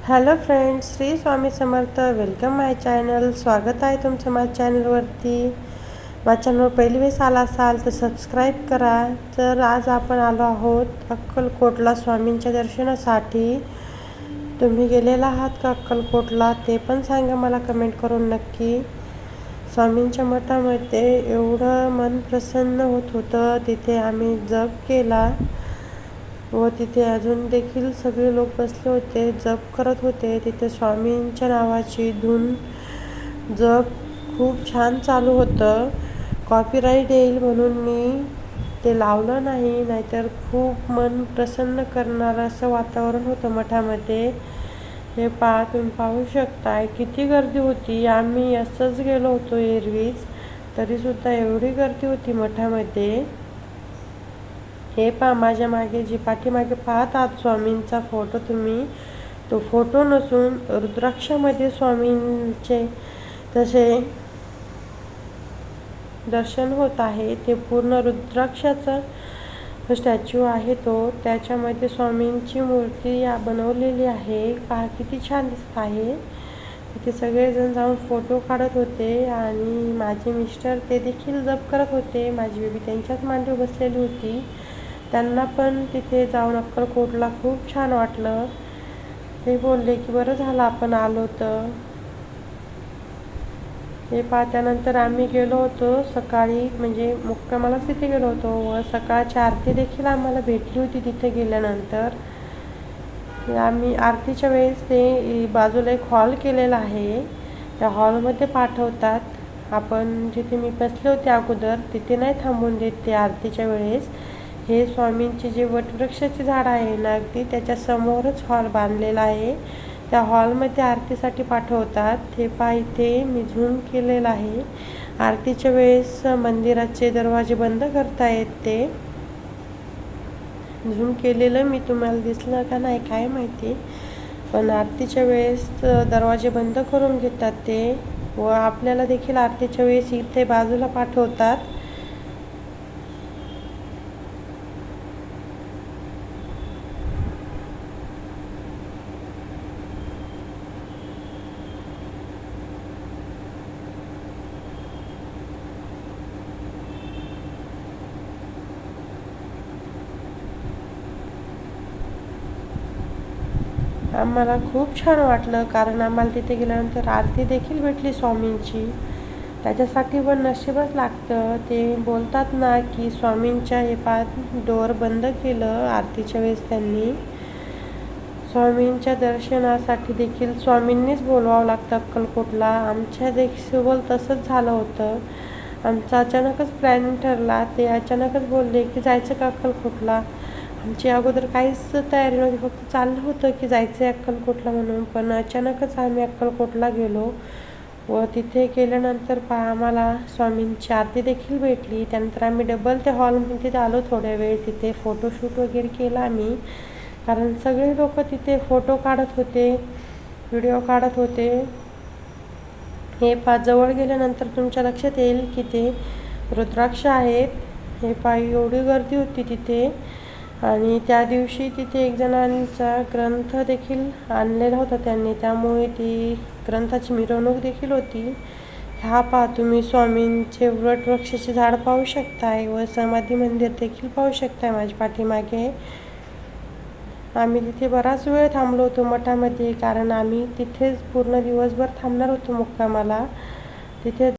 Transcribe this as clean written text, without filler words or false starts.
Hello friends, Shri Swami Samarth. Welcome माय channel. स्वागत आहे तुमचं माझ्या चॅनलवरती. माझ्या चॅनलवर पहिली वेळेस आला असाल तर सबस्क्राईब करा. तर आज आपण आलो आहोत अक्कलकोटला स्वामींच्या दर्शनासाठी. तुम्ही गेलेला आहात का अक्कलकोटला ते पण सांगा मला कमेंट करून नक्की. स्वामींच्या मठामध्ये एवढं मन प्रसन्न होत होतं. तिथे आम्ही जप केला व तिथे अजून देखील सगळे लोक बसले होते, जप करत होते. तिथे स्वामींच्या नावाची धून जप खूप छान चालू होतं. कॉपीराईट येईल म्हणून मी ते लावलं नाही, नाहीतर खूप मन प्रसन्न करणारं असं वातावरण होतं मठामध्ये. हे तुम्ही पाहू शकताय किती गर्दी होती. आम्ही असंच गेलो होतो एरवीच, तरीसुद्धा एवढी गर्दी होती मठामध्ये. हे माझ्या मागे जी पाठीमागे पाहत आहात स्वामींचा फोटो तुम्ही, तो फोटो नसून रुद्राक्षामध्ये स्वामींचे तसे दर्शन होत आहे. ते पूर्ण रुद्राक्षाचा स्टॅच्यू आहे तो. त्याच्यामध्ये स्वामींची मूर्ती बनवलेली आहे. पहा किती छान दिसत आहे. तिथे सगळेजण जाऊन फोटो काढत होते आणि माझे मिस्टर ते देखील जप करत होते. माझी बेबी त्यांच्याच मांडीवर बसलेली होती. त्यांना पण तिथे जाऊन अक्कलकोटला खूप छान वाटलं. ते बोलले की बरं झालं आपण आलो तर. हे त्यानंतर आम्ही गेलो होतो सकाळी, म्हणजे मुक्कामालाच तिथे गेलो होतो व सकाळची आरती देखील आम्हाला भेटली होती. तिथे गेल्यानंतर आम्ही आरतीच्या वेळेस ते बाजूला एक हॉल केलेला आहे. त्या हॉलमध्ये पाठवतात. आपण जिथे मी बसले होते अगोदर तिथे नाही थांबून देत ते आरतीच्या वेळेस. हे स्वामींचे जे वटवृक्षाचे झाड आहे ना, अगदी त्याच्या समोरच हॉल बांधलेला आहे. त्या हॉलमध्ये आरतीसाठी पाठवतात. हे इथे मी झूम केलेलं आहे. आरतीच्या वेळेस मंदिराचे दरवाजे बंद करतायत. ते झूम केलेलं मी तुम्हाला दिसलं का नाही काय माहिती, पण आरतीच्या वेळेस दरवाजे बंद करून घेतात ते व आपल्याला देखील आरतीच्या वेळेस इथे बाजूला पाठवतात. आम्हाला खूप छान वाटलं, कारण आम्हाला तिथे गेल्यानंतर आरती देखील भेटली स्वामींची. त्याच्यासाठी पण नशीबच लागतं. ते बोलतात ना की स्वामींच्या हे डोअर बंद केलं आरतीच्या वेळेस त्यांनी. स्वामींच्या दर्शनासाठी देखील स्वामींनीच बोलवावं लागतं अक्कलकोटला. आमच्या देखील तसंच झालं होतं. आमचा अचानकच प्लॅनिंग ठरला. ते अचानकच बोलले की जायचं का अक्कलकोटला. आमची अगोदर काहीच तयारी नव्हती, फक्त चाललं होतं की जायचं आहे अक्कलकोटला म्हणून. पण अचानकच आम्ही अक्कलकोटला गेलो व तिथे गेल्यानंतर आम्हाला स्वामींची आरती देखील भेटली. त्यानंतर आम्ही डबल त्या हॉलमध्ये तिथे आलो. थोड्या वेळ तिथे फोटोशूट वगैरे केला आम्ही, कारण सगळे लोक तिथे फोटो काढत होते, व्हिडिओ काढत होते. हे जवळ गेल्यानंतर तुमच्या लक्षात येईल की ते रुद्राक्ष आहेत. हे एवढी गर्दी होती तिथे. आणि त्या दिवशी तिथे एक जणांचा ग्रंथ देखील आणलेला होता त्यांनी, त्यामुळे ती ग्रंथाची मिरवणूक देखील होती. तुम्ही स्वामींचे वटवृक्षाचे झाड पाहू शकताय व समाधी मंदिर देखील पाहू शकताय माझ्या पाठीमागे. आम्ही तिथे बराच वेळ थांबलो होतो मठामध्ये, कारण आम्ही तिथेच पूर्ण दिवसभर थांबणार होतो मुक्कामाला. तिथे